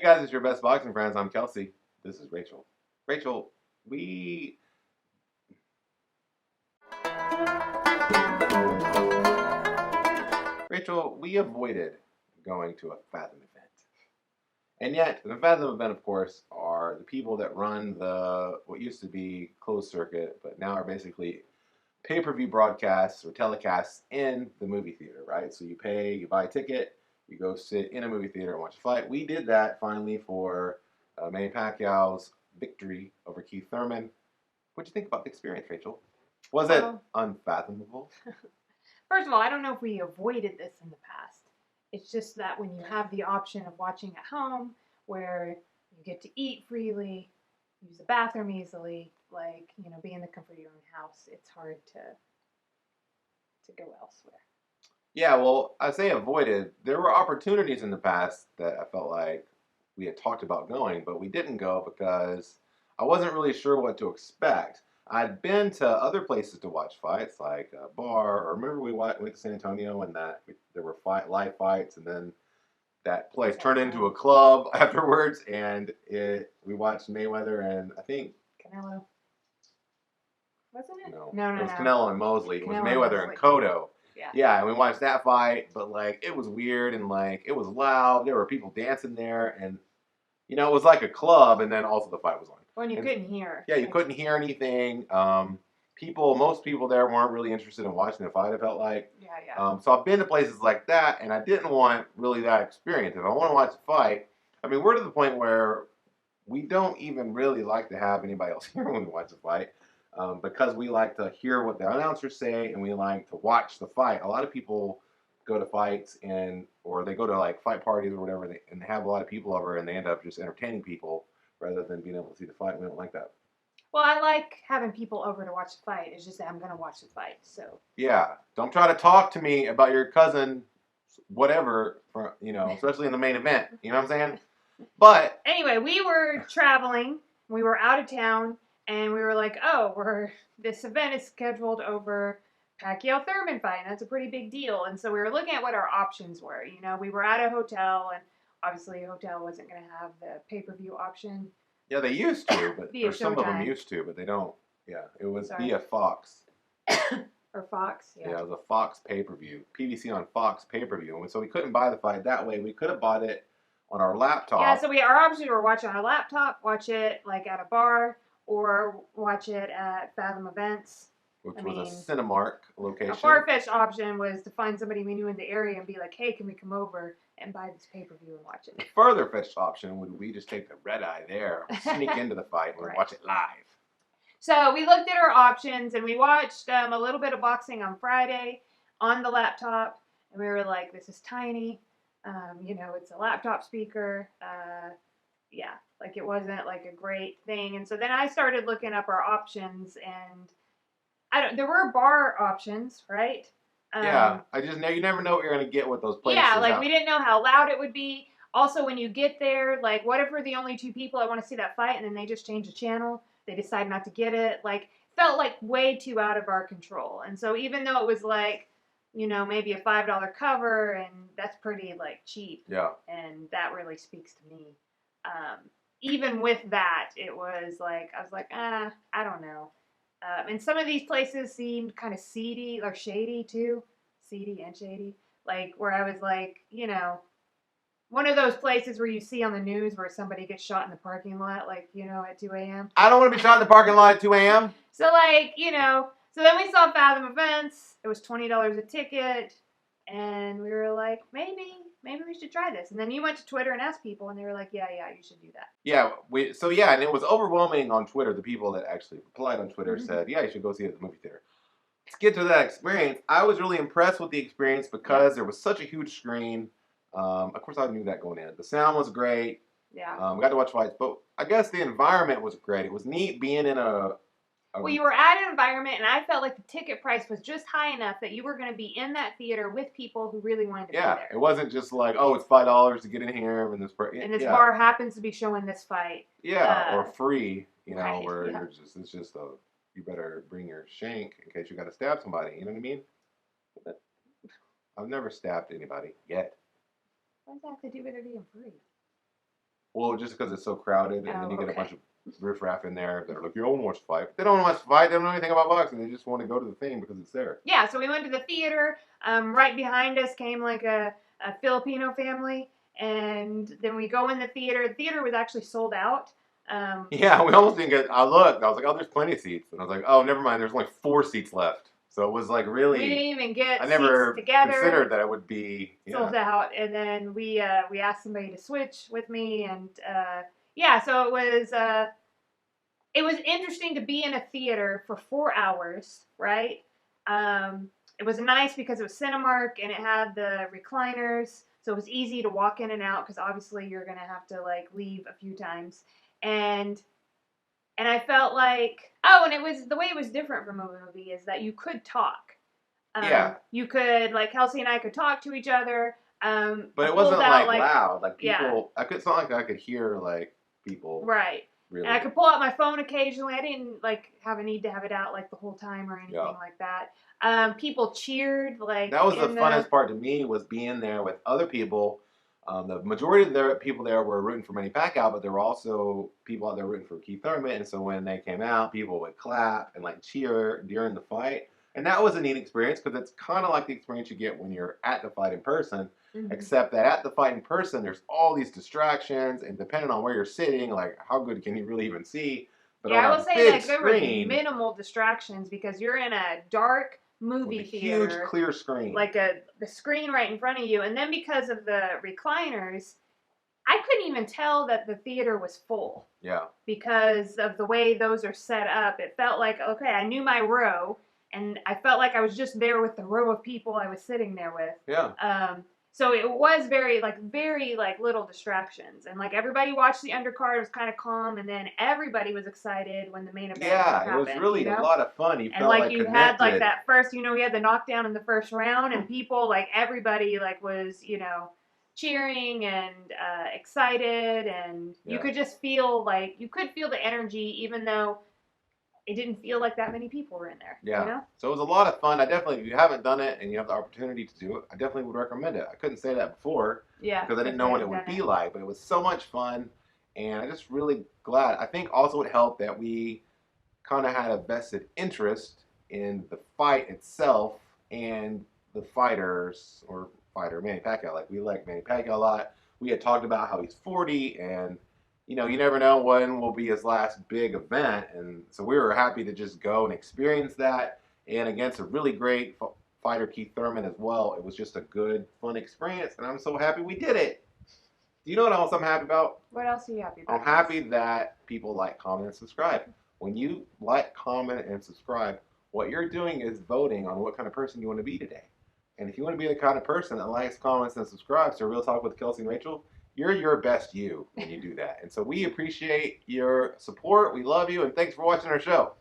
Hey guys, it's your best boxing friends. I'm Kelsey. This is Rachel. Rachel, we Rachel, we avoided going to a Fathom event. And yet, the Fathom event, of course, are the people that run the what used to be closed circuit, but now are basically pay-per-view broadcasts or telecasts in the movie theater, right? So you pay, you buy a ticket, you go sit in a movie theater and watch a fight. We did that finally for Manny Pacquiao's victory over Keith Thurman. What'd you think about the experience, Rachel? Was it unfathomable? First of all, I don't know if we avoided this in the past. It's just that when you have the option of watching at home, where you get to eat freely, use the bathroom easily, be in the comfort of your own house, it's hard to go elsewhere. Yeah, well, I say avoided. There were opportunities in the past that I felt like we had talked about going, but we didn't go because I wasn't really sure what to expect. I'd been to other places to watch fights, like a bar, or remember we went to San Antonio and there were live fights, and then that place turned into a club afterwards, and we watched Mayweather and I think Canelo. Wasn't it? No, it was Canelo and Mosley. It was Mayweather and Cotto. Yeah. Yeah, and we watched that fight, but it was weird and it was loud. There were people dancing there, and it was like a club, and then also the fight was on. Well, and you couldn't hear. Yeah, you couldn't hear anything. Most people there weren't really interested in watching the fight, I felt like. Yeah. So I've been to places like that, and I didn't want really that experience. If I want to watch a fight, I mean, we're to the point where we don't even really like to have anybody else here when we watch a fight. Because we like to hear what the announcers say and we like to watch the fight. A lot of people go to fights or they go to fight parties or whatever and have a lot of people over and they end up just entertaining people rather than being able to see the fight. We don't like that. Well, I like having people over to watch the fight. It's just that I'm going to watch the fight, so. Yeah, don't try to talk to me about your cousin, whatever, especially in the main event. You know what I'm saying? But anyway, we were traveling. We were out of town. And we were like, this event is scheduled over Pacquiao Thurman fight, and that's a pretty big deal. And so we were looking at what our options were. We were at a hotel, and obviously a hotel wasn't going to have the pay-per-view option. Yeah, they used to, or some of them used to, but they don't. Yeah, it was via Fox. Or Fox, yeah. Yeah, it was a Fox pay-per-view, PVC on Fox pay-per-view. And so we couldn't buy the fight that way. We could have bought it on our laptop. Yeah, so our options were watch it on our laptop, watch it at a bar, or watch it at Fathom Events. Which was a Cinemark location. A far-fetched option was to find somebody we knew in the area and be like, hey, can we come over and buy this pay-per-view and watch it? The further fetched option would we just take the red eye there, sneak into the fight, and watch it live. So we looked at our options, and we watched a little bit of boxing on Friday on the laptop, and we were like, this is tiny. It's a laptop speaker. It wasn't a great thing. And so then I started looking up our options, and there were bar options, right? I just know you never know what you're going to get with those places. Yeah, we didn't know how loud it would be. Also, when you get there, what if we're the only two people that want to see that fight, and then they just change the channel? They decide not to get it. Felt way too out of our control. And so even though it was maybe a $5 cover, and that's pretty cheap. Yeah. And that really speaks to me. Even with that, it was I was I don't know. And some of these places seemed kind of seedy or shady too. Seedy and shady. Where I was one of those places where you see on the news where somebody gets shot in the parking lot, at 2 a.m. I don't want to be shot in the parking lot at 2 a.m. So, so then we saw Fathom Events. It was $20 a ticket. And we were like, maybe we should try this. And then you went to Twitter and asked people, and they were like, yeah, you should do that. Yeah, and it was overwhelming on Twitter. The people that actually replied on Twitter said, yeah, you should go see it at the movie theater. Let's get to that experience. I was really impressed with the experience because there was such a huge screen. Of course, I knew that going in. The sound was great. Yeah. Got to watch fights, but I guess the environment was great. It was neat being in well, you were at an environment, and I felt like the ticket price was just high enough that you were going to be in that theater with people who really wanted to be there. Yeah, it wasn't just it's $5 to get in here, and this bar happens to be showing this fight. Yeah, or free, right, where it's just you better bring your shank in case you got to stab somebody. You know what I mean? I've never stabbed anybody yet. What does that have to do with it being free? Well, just because it's so crowded, and then you get a okay. bunch of riffraff in there that are like, you don't want to fight. They don't want to fight. They don't know anything about boxing. They just want to go to the thing because it's there. Yeah, so we went to the theater. Right behind us came like a Filipino family, and then we go in the theater. The theater was actually sold out. Yeah, we almost didn't get. I looked. I was like, oh, there's plenty of seats, and I was like, oh, never mind. There's only 4 seats left. So it was like We didn't really. even I get seats never together. considered that it would be. Sold Yeah. out, and then we asked somebody to switch with me, and yeah, so it was interesting to be in a theater for 4 hours, right? It was nice because it was Cinemark and it had the recliners, so it was easy to walk in and out because obviously you're gonna have to like leave a few times, and I felt like and it was the way it was different from a movie is that you could talk. Yeah. You could like Kelsey and I could talk to each other. But I it pulled wasn't out like like loud. Like yeah, people. It's not like I could hear like people right. And I really. could pull out my phone occasionally. I didn't like have a need to have it out like the whole time or anything Yeah. like that. People cheered like That was the in the funnest part to me was being there with other people. The majority of the people there were rooting for Manny Pacquiao, but there were also people out there rooting for Keith Thurman. And so when they came out, people would clap and like cheer during the fight. And that was a neat experience because it's kind of like the experience you get when you're at the fight in person, Mhm. except that at the fight in person, there's all these distractions, and depending on where you're sitting, like how good can you really even see? But Yeah, on I a will say big like there was screen, minimal distractions because you're in a dark with a movie huge theater, clear screen. like the screen right in front of you, and then because of the recliners, I couldn't even tell that the theater was full. Yeah. Because of the way those are set up. It felt like, okay, I knew my row, and I felt like I was just there with the row of people I was sitting there with. Yeah. So it was very like little distractions, and like everybody watched the undercard. It was kind of calm, and then everybody was excited when the main event Yeah, it was happened. really a lot of fun. You And felt like like you had like connected. that first, we had the knockdown in the first round, and people like everybody like was cheering and excited, and you Yeah. could just feel like you could feel the energy, even though it didn't feel like that many people were in there. Yeah. So it was a lot of fun. I definitely, if you haven't done it and you have the opportunity to do it, I definitely would recommend it. I couldn't say that before Yeah, because I didn't if know you what it hadn't would done be it. like, but it was so much fun. And I'm just really glad. I think also it helped that we kind of had a vested interest in the fight itself and the fighters or fighter Manny Pacquiao. Like we like Manny Pacquiao a lot. We had talked about how he's 40 and you never know when will be his last big event. And so we were happy to just go and experience that. And against a really great fighter, Keith Thurman, as well. It was just a good, fun experience. And I'm so happy we did it. Do you know what else I'm happy about? What else are you happy about? I'm happy that people like, comment, and subscribe. When you like, comment, and subscribe, what you're doing is voting on what kind of person you want to be today. And if you want to be the kind of person that likes, comments, and subscribes to Real Talk with Kelsey and Rachel, you're your best you when you do that. And so we appreciate your support. We love you, and thanks for watching our show.